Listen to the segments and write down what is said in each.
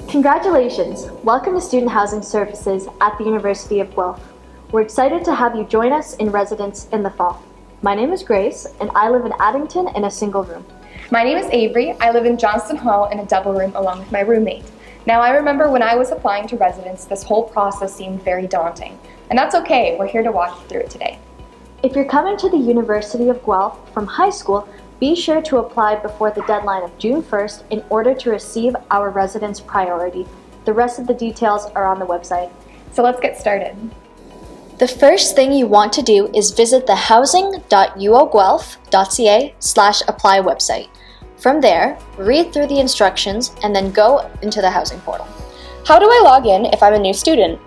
Congratulations! Welcome to Student Housing Services at the University of Guelph. We're excited to have you join us in residence in the fall. My name is Grace, and I live in Addington in a single room. My name is Avery. I live in Johnston Hall in a double room along with my roommate. Now, I remember when I was applying to residence, this whole process seemed very daunting. And that's okay, we're here to walk you through it today. If you're coming to the University of Guelph from high school, be sure to apply before the deadline of June 1st in order to receive our residence priority. The rest of the details are on the website. So let's get started. The first thing you want to do is visit the housing.uoguelph.ca/apply website. From there, read through the instructions and then go into the housing portal. How do I log in if I'm a new student?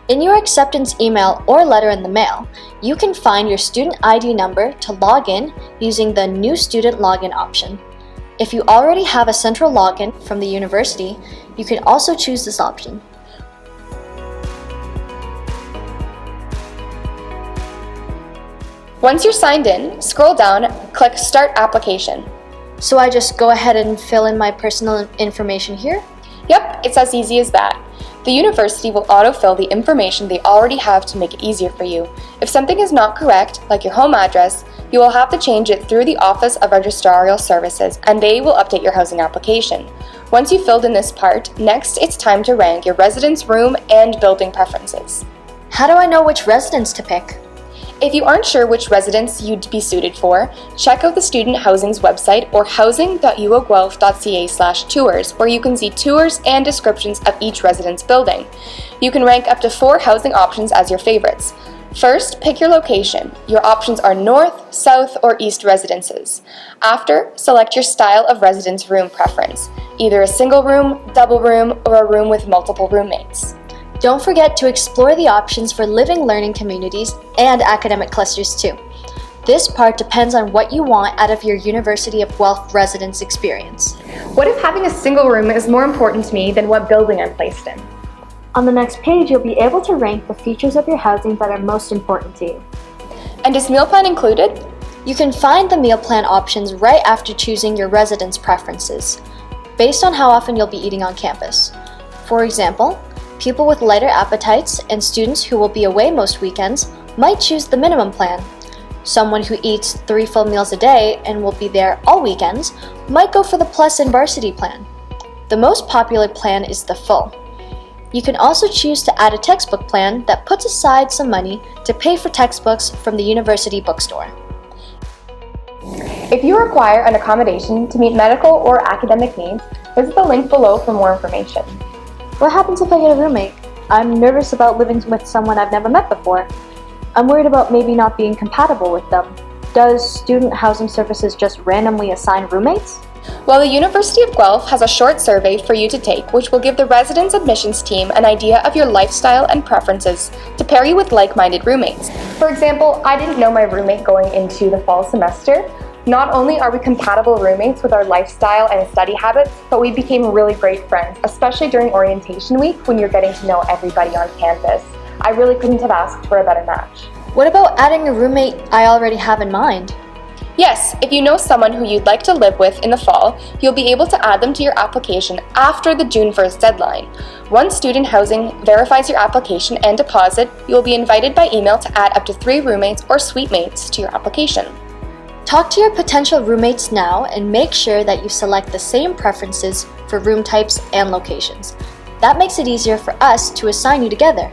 In your acceptance email or letter in the mail, you can find your student ID number to log in using the New Student Login option. If you already have a central login from the university, you can also choose this option. Once you're signed in, scroll down, click Start Application. So I just go ahead and fill in my personal information here? Yep, it's as easy as that. The university will autofill the information they already have to make it easier for you. If something is not correct, like your home address, you will have to change it through the Office of Registrarial Services, and they will update your housing application. Once you've filled in this part, next it's time to rank your residence room and building preferences. How do I know which residence to pick? If you aren't sure which residence you'd be suited for, check out the Student Housing's website or housing.uoguelph.ca/tours, where you can see tours and descriptions of each residence building. You can rank up to 4 housing options as your favorites. First, pick your location. Your options are north, south, or east residences. After, select your style of residence room preference, either a single room, double room, or a room with multiple roommates. Don't forget to explore the options for living learning communities and academic clusters too. This part depends on what you want out of your University of Guelph residence experience. What if having a single room is more important to me than what building I'm placed in? On the next page, you'll be able to rank the features of your housing that are most important to you. And is meal plan included? You can find the meal plan options right after choosing your residence preferences, based on how often you'll be eating on campus. For example, people with lighter appetites and students who will be away most weekends might choose the minimum plan. Someone who eats 3 full meals a day and will be there all weekends might go for the Plus and Varsity plan. The most popular plan is the full. You can also choose to add a textbook plan that puts aside some money to pay for textbooks from the university bookstore. If you require an accommodation to meet medical or academic needs, visit the link below for more information. What happens if I get a roommate? I'm nervous about living with someone I've never met before. I'm worried about maybe not being compatible with them. Does Student Housing Services just randomly assign roommates? Well, the University of Guelph has a short survey for you to take, which will give the residence admissions team an idea of your lifestyle and preferences to pair you with like-minded roommates. For example, I didn't know my roommate going into the fall semester. Not only are we compatible roommates with our lifestyle and study habits, but we became really great friends, especially during orientation week when you're getting to know everybody on campus. I really couldn't have asked for a better match. What about adding a roommate I already have in mind? Yes, if you know someone who you'd like to live with in the fall, you'll be able to add them to your application after the June 1st deadline. Once Student Housing verifies your application and deposit, you'll be invited by email to add up to 3 roommates or suite mates to your application. Talk to your potential roommates now and make sure that you select the same preferences for room types and locations. That makes it easier for us to assign you together.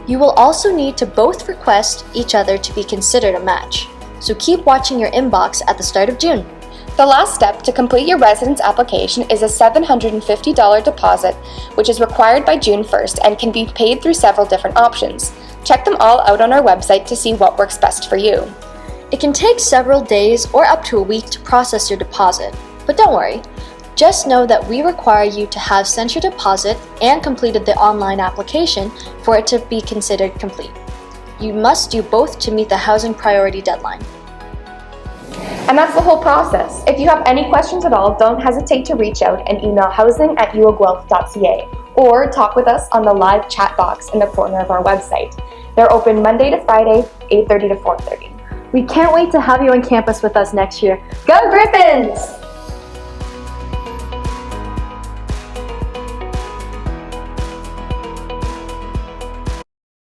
You will also need to both request each other to be considered a match, so keep watching your inbox at the start of June. The last step to complete your residence application is a $750 deposit, which is required by June 1st and can be paid through several different options. Check them all out on our website to see what works best for you. It can take several days or up to a week to process your deposit, but don't worry. Just know that we require you to have sent your deposit and completed the online application for it to be considered complete. You must do both to meet the housing priority deadline. And that's the whole process. If you have any questions at all, don't hesitate to reach out and email housing@uoguelph.ca or talk with us on the live chat box in the corner of our website. They're open Monday to Friday, 8:30 to 4:30. We can't wait to have you on campus with us next year. Go Griffins!